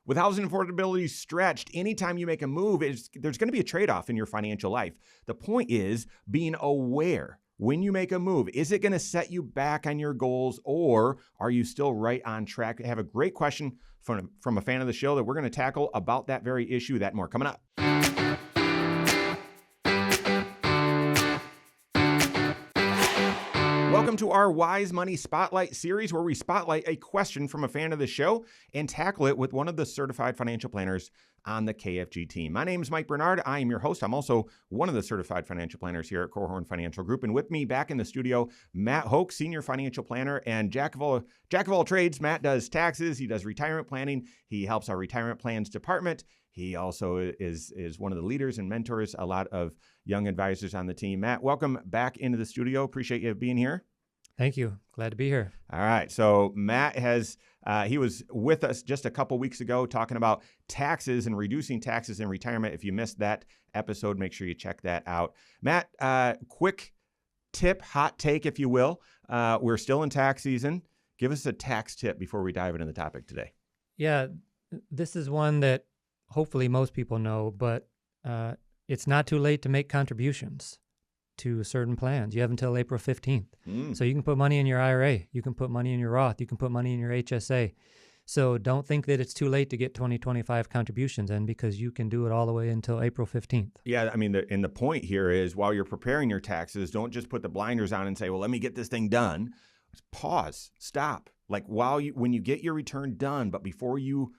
With housing affordability stretched, anytime you make a move, there's going to be a trade-off in your financial life. The point is being aware when you make a move. Is it going to set you back on your goals, or are you still right on track? I have a great question from a fan of the show that we're going to tackle about that very issue. That and more coming up. Welcome to our Wise Money Spotlight series, where we spotlight a question from a fan of the show and tackle it with one of the certified financial planners on the KFG team. My name is Mike Bernard. I am your host. I'm also one of the certified financial planners here at Korhorn Financial Group. And with me back in the studio, Matt Hoke, senior financial planner and jack of all trades. Matt does taxes. He does retirement planning. He helps our retirement plans department. He also is one of the leaders and mentors a lot of young advisors on the team. Matt, welcome back into the studio. Appreciate you being here. Thank you. Glad to be here. All right. So Matt he was with us just a couple weeks ago talking about taxes and reducing taxes in retirement. If you missed that episode, make sure you check that out. Matt, quick tip, hot take, if you will. We're still in tax season. Give us a tax tip before we dive into the topic today. Yeah, this is one that hopefully most people know, but it's not too late to make contributions to certain plans. You have until April 15th. So you can put money in your IRA. You can put money in your Roth. You can put money in your HSA. So don't think that it's too late to get 2025 contributions in, because you can do it all the way until April 15th. Yeah, I mean, the point here is while you're preparing your taxes, don't just put the blinders on and say, well, let me get this thing done. Pause, stop. Like when you get your return done, but before you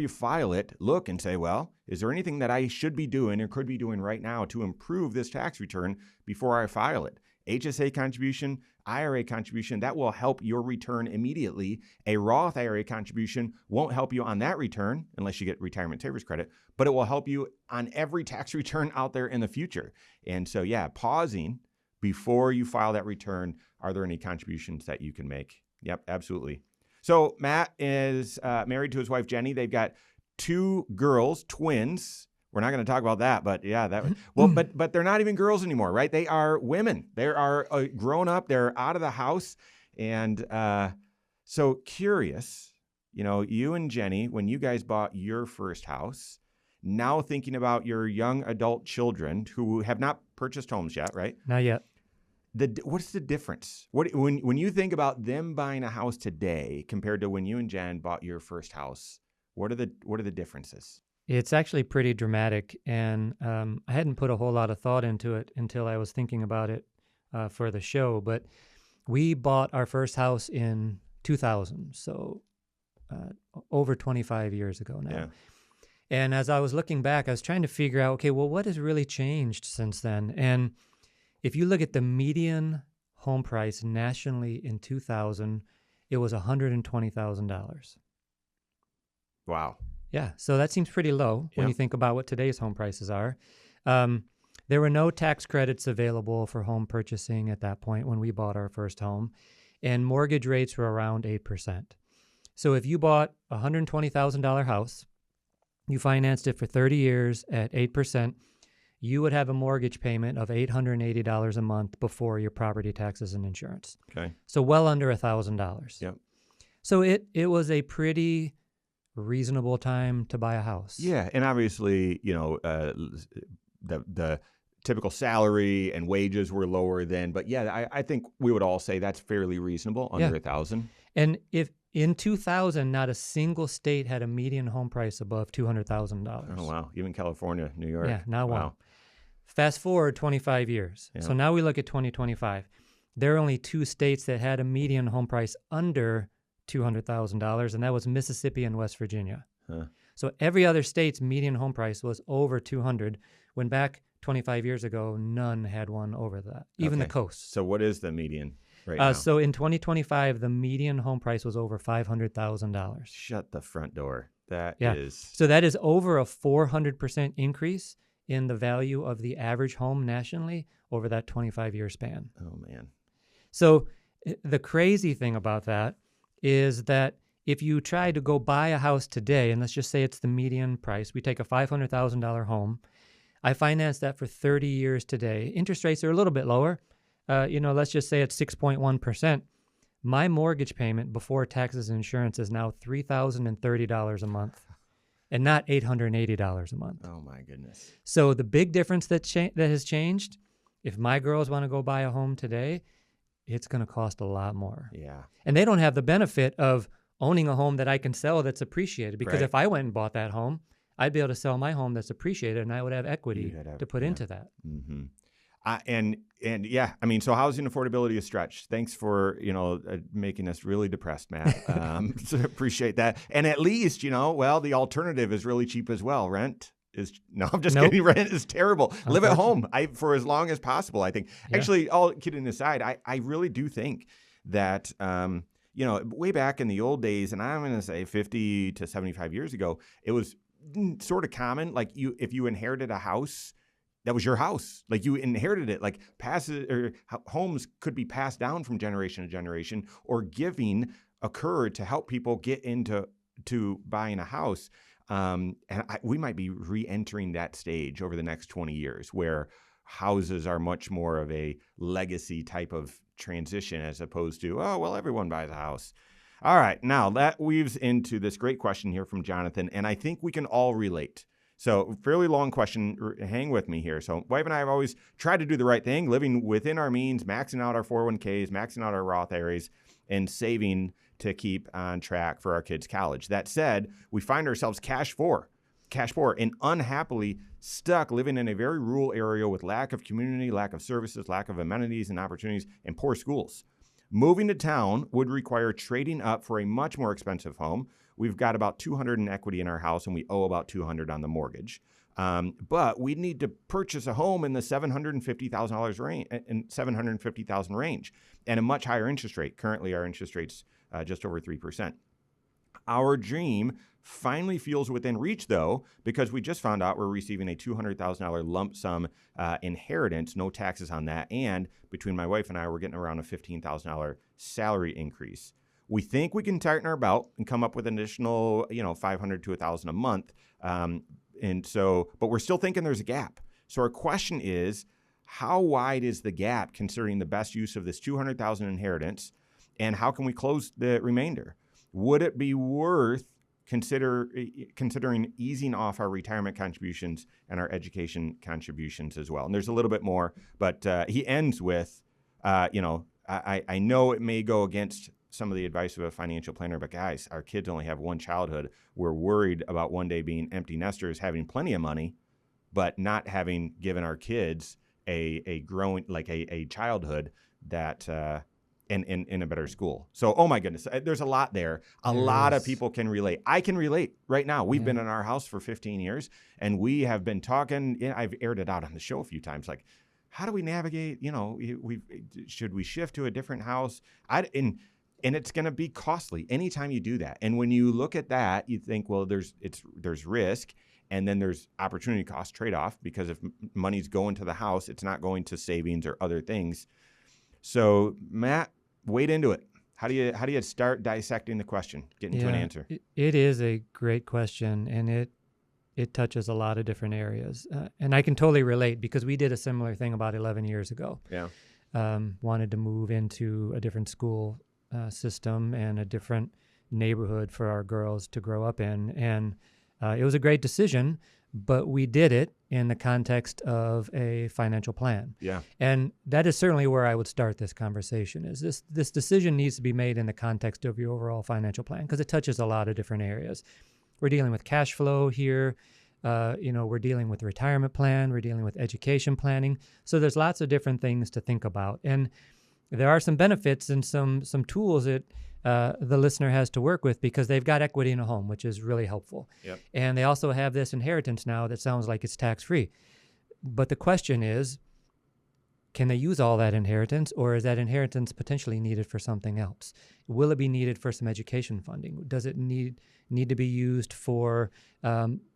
file it, look and say, well, is there anything that I should be doing or could be doing right now to improve this tax return before I file it? HSA contribution, IRA contribution, that will help your return immediately. A Roth IRA contribution won't help you on that return unless you get retirement savers credit, but it will help you on every tax return out there in the future. And so, yeah, pausing before you file that return, are there any contributions that you can make? Yep, absolutely. So Matt is married to his wife, Jenny. They've got 2 girls, twins. We're not going to talk about that, but yeah, but they're not even girls anymore, right? They are women. They are grown up. They're out of the house. And so curious, you and Jenny, when you guys bought your first house, now thinking about your young adult children who have not purchased homes yet, right? Not yet. What's the difference? When you think about them buying a house today compared to when you and Jen bought your first house, what are the differences? It's actually pretty dramatic, and I hadn't put a whole lot of thought into it until I was thinking about it for the show. But we bought our first house in 2000, so over 25 years ago now. Yeah. And as I was looking back, I was trying to figure out, okay, well, what has really changed since then? And if you look at the median home price nationally in 2000, it was $120,000. Wow. Yeah, so that seems pretty low when you think about what today's home prices are. There were no tax credits available for home purchasing at that point when we bought our first home, and mortgage rates were around 8%. So if you bought a $120,000 house, you financed it for 30 years at 8%, you would have a mortgage payment of $880 a month before your property taxes and insurance. Okay. So well under $1,000. Yep. So it was a pretty reasonable time to buy a house. Yeah, and obviously, the typical salary and wages were lower then, but yeah, I think we would all say that's fairly reasonable, under $1,000. And if in 2000, not a single state had a median home price above $200,000. Oh wow, even California, New York. Yeah, not one. Fast forward 25 years. Yeah. So now we look at 2025. There are only 2 states that had a median home price under $200,000, and that was Mississippi and West Virginia. Huh. So every other state's median home price was over $200,000, when back 25 years ago, none had one over that, even the coast. So what is the median right now? So in 2025, the median home price was over $500,000. Shut the front door. So that is over a 400% increase in the value of the average home nationally over that 25-year span. Oh, man. So the crazy thing about that is that if you try to go buy a house today, and let's just say it's the median price, we take a $500,000 home, I finance that for 30 years today. Interest rates are a little bit lower. Let's just say it's 6.1%. My mortgage payment before taxes and insurance is now $3,030 a month. and not $880 a month. Oh my goodness. So the big difference that has changed, if my girls want to go buy a home today, it's going to cost a lot more. Yeah. And they don't have the benefit of owning a home that I can sell that's appreciated. Because Right. if I went and bought that home, I'd be able to sell my home that's appreciated, and I would have equity to put into that. Mm-hmm. And yeah, I mean, so housing affordability is stretched. Thanks for, making us really depressed, Matt. So appreciate that. And at least, well, the alternative is really cheap as well. Rent is, no, I'm just kidding. Rent is terrible. Live at home for as long as possible, I think. Yeah. Actually, all kidding aside, I really do think that, way back in the old days, and I'm going to say 50 to 75 years ago, it was sort of common. Like if you inherited a house, that was your house. Like you inherited it. Like homes could be passed down from generation to generation, or giving occurred to help people get into buying a house. We might be re-entering that stage over the next 20 years, where houses are much more of a legacy type of transition, as opposed to, oh, well, everyone buys a house. All right. Now that weaves into this great question here from Jonathan, and I think we can all relate. So fairly long question. Hang with me here. So wife and I have always tried to do the right thing, living within our means, maxing out our 401ks, maxing out our Roth IRAs, and saving to keep on track for our kids' college. That said, we find ourselves cash poor, and unhappily stuck living in a very rural area with lack of community, lack of services, lack of amenities and opportunities, and poor schools. Moving to town would require trading up for a much more expensive home. We've got about $200 in equity in our house, and we owe about $200 on the mortgage. But we need to purchase a home in the $750,000 range, $750,000 range, and a much higher interest rate. Currently, our interest rate's just over 3%. Our dream finally feels within reach, though, because we just found out we're receiving a $200,000 lump sum inheritance, no taxes on that, and between my wife and I, we're getting around a $15,000 salary increase. We think we can tighten our belt and come up with an additional, $500 to $1,000 a month, but we're still thinking there's a gap. So our question is, how wide is the gap considering the best use of this $200,000 inheritance, and how can we close the remainder? Would it be worth considering easing off our retirement contributions and our education contributions as well? And there's a little bit more, but he ends with, I know it may go against some of the advice of a financial planner, but guys, our kids only have one childhood. We're worried about one day being empty nesters, having plenty of money, but not having given our kids a growing, like a childhood that in a better school. So, oh my goodness, there's a lot there. A lot of people can relate. I can relate right now. We've been in our house for 15 years, and we have been talking. I've aired it out on the show a few times. Like, how do we navigate? Should we shift to a different house? And it's going to be costly anytime you do that. And when you look at that, you think, well, there's risk, and then there's opportunity cost trade-off, because if money's going to the house, it's not going to savings or other things. So, Matt, wade into it. How do you start dissecting the question, getting to an answer? It is a great question, and it touches a lot of different areas. And I can totally relate, because we did a similar thing about 11 years ago. Yeah. Wanted to move into a different school system and a different neighborhood for our girls to grow up in. And it was a great decision, but we did it in the context of a financial plan. Yeah. And that is certainly where I would start this conversation, is this decision needs to be made in the context of your overall financial plan, because it touches a lot of different areas. We're dealing with cash flow here. We're dealing with retirement plan. We're dealing with education planning. So there's lots of different things to think about. And there are some benefits and some tools that the listener has to work with, because they've got equity in a home, which is really helpful. Yep. And they also have this inheritance now that sounds like it's tax-free. But the question is, can they use all that inheritance, or is that inheritance potentially needed for something else? Will it be needed for some education funding? Does it need to be used for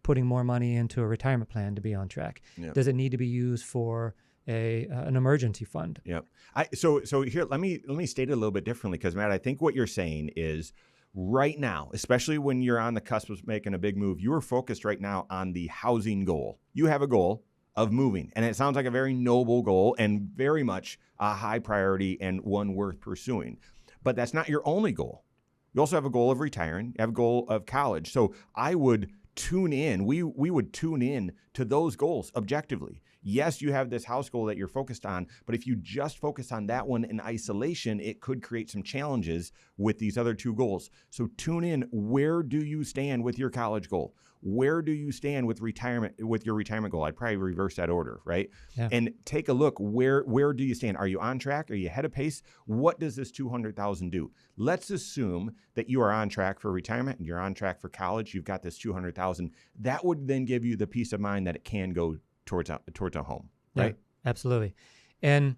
putting more money into a retirement plan to be on track? Yep. Does it need to be used for an emergency fund? Yep. So here, let me state it a little bit differently, because Matt, I think what you're saying is, right now, especially when you're on the cusp of making a big move, you are focused right now on the housing goal. You have a goal of moving, and it sounds like a very noble goal and very much a high priority and one worth pursuing. But that's not your only goal. You also have a goal of retiring. You have a goal of college. So I would tune in. We would tune in to those goals objectively. Yes, you have this house goal that you're focused on, but if you just focus on that one in isolation, it could create some challenges with these other two goals. So tune in. Where do you stand with your college goal? Where do you stand with your retirement goal? I'd probably reverse that order, right? Yeah. And take a look. Where do you stand? Are you on track? Are you ahead of pace? What does this $200,000 do? Let's assume that you are on track for retirement and you're on track for college. You've got this $200,000. That would then give you the peace of mind that it can go towards a home, right? Yeah, absolutely. And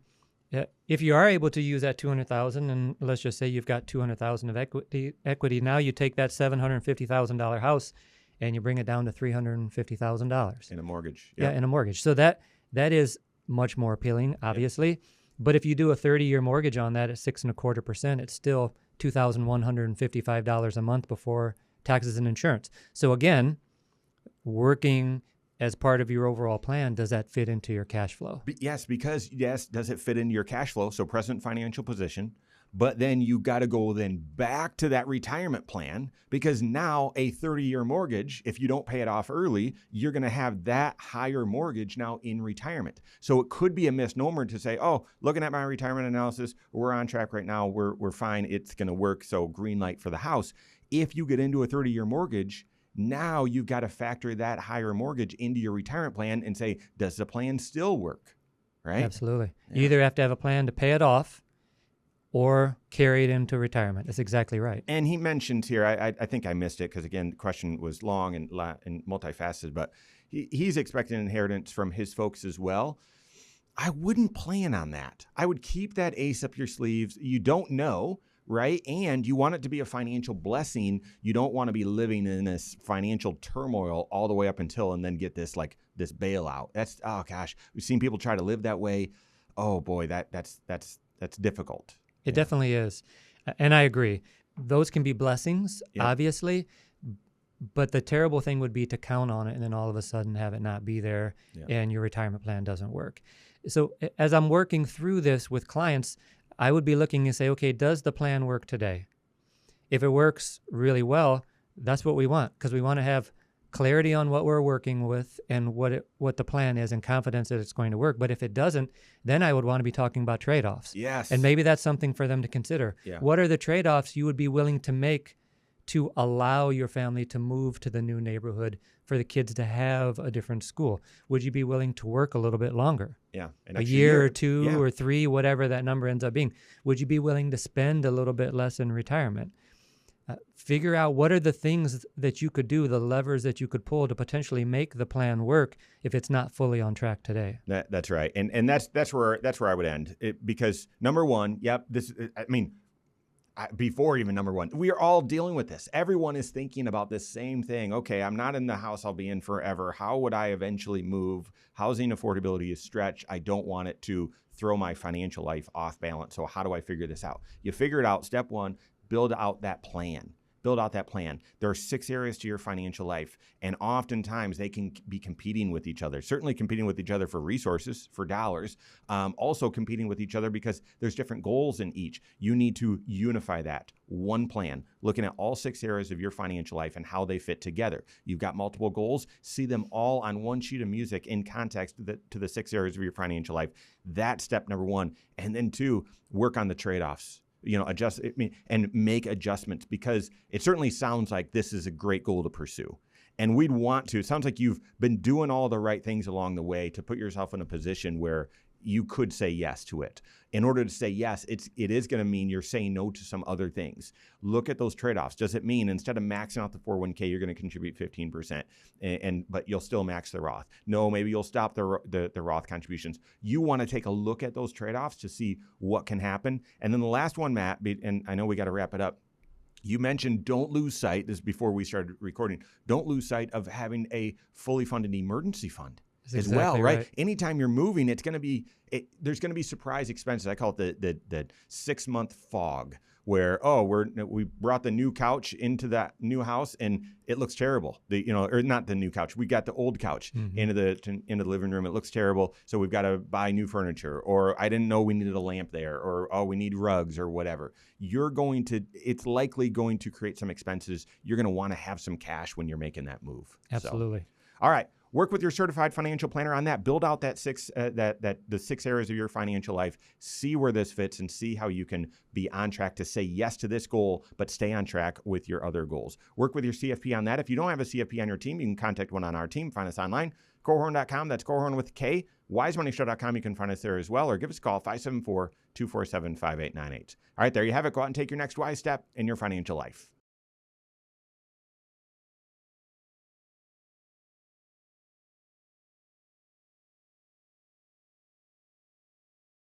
if you are able to use that $200,000, and let's just say you've got $200,000 of equity, now you take that $750,000 house and you bring it down to $350,000 in a mortgage. Yeah, in a mortgage. So that is much more appealing, obviously. Yep. But if you do a 30-year mortgage on that at 6.25%, it's still $2,155 a month before taxes and insurance. So again, working as part of your overall plan, does that fit into your cash flow? Yes, because does it fit into your cash flow? So present financial position, but then you got to go then back to that retirement plan, because now a 30-year mortgage, if you don't pay it off early, you're going to have that higher mortgage now in retirement. So it could be a misnomer to say, oh, looking at my retirement analysis, we're on track right now. We're fine. It's going to work. So green light for the house. If you get into a 30-year mortgage, now you've got to factor that higher mortgage into your retirement plan and say, does the plan still work? Right? Absolutely. Yeah. You either have to have a plan to pay it off or carry it into retirement. That's exactly right. And he mentioned here, I think I missed it because, again, the question was long and multifaceted, but he's expecting inheritance from his folks as well. I wouldn't plan on that. I would keep that ace up your sleeves. You don't know, right? And you want it to be a financial blessing. You don't want to be living in this financial turmoil all the way up until and then get this bailout. That's, oh gosh, we've seen people try to live that way. Oh boy, that's difficult. It definitely is. And I agree. Those can be blessings, obviously, but the terrible thing would be to count on it and then all of a sudden have it not be there and your retirement plan doesn't work. So as I'm working through this with clients, I would be looking and say, okay, does the plan work today? If it works really well, that's what we want, because we want to have clarity on what we're working with and what the plan is and confidence that it's going to work. But if it doesn't, then I would want to be talking about trade-offs. Yes. And maybe that's something for them to consider. Yeah. What are the trade-offs you would be willing to make to allow your family to move to the new neighborhood, for the kids to have a different school? Would you be willing to work a little bit longer? Yeah. A year or two or three, whatever that number ends up being. Would you be willing to spend a little bit less in retirement? Figure out what are the things that you could do, the levers that you could pull to potentially make the plan work if it's not fully on track today. That's right. And that's where I would end. Because number one, before even number one, we are all dealing with this. Everyone is thinking about this same thing. Okay, I'm not in the house I'll be in forever. How would I eventually move? Housing affordability is stretched. I don't want it to throw my financial life off balance. So how do I figure this out? You figure it out. Step one, build out that plan. Build out that plan. There are 6 areas to your financial life, and oftentimes they can be competing with each other. Certainly competing with each other for resources, for dollars. Also competing with each other because there's different goals in each. You need to unify that. One plan, looking at all 6 areas of your financial life and how they fit together. You've got multiple goals. See them all on one sheet of music in context to the 6 areas of your financial life. That's step number 1. And then 2, work on the trade-offs. And make adjustments, because it certainly sounds like this is a great goal to pursue. And we'd want to. It sounds like you've been doing all the right things along the way to put yourself in a position where you could say yes to it. In order to say yes, it is going to mean you're saying no to some other things. Look at those trade-offs. Does it mean instead of maxing out the 401k, you're going to contribute 15%, but you'll still max the Roth? No, maybe you'll stop the Roth contributions. You want to take a look at those trade-offs to see what can happen. And then the last one, Matt, and I know we got to wrap it up. You mentioned don't lose sight, this is before we started recording, don't lose sight of having a fully funded emergency fund. As well, right? Anytime you're moving, there's going to be surprise expenses. I call it the 6-month fog, where we brought the new couch into that new house and it looks terrible. Or not the new couch. We got the old couch into the living room. It looks terrible, so we've got to buy new furniture. Or I didn't know we needed a lamp there. Or we need rugs or whatever. It's likely going to create some expenses. You're going to want to have some cash when you're making that move. Absolutely. So, all right. Work with your certified financial planner on that. Build out the 6 areas of your financial life. See where this fits and see how you can be on track to say yes to this goal, but stay on track with your other goals. Work with your CFP on that. If you don't have a CFP on your team, you can contact one on our team. Find us online, Korhorn.com. That's Korhorn with K. WiseMoneyShow.com. You can find us there as well, or give us a call, 574-247-5898. All right, there you have it. Go out and take your next wise step in your financial life.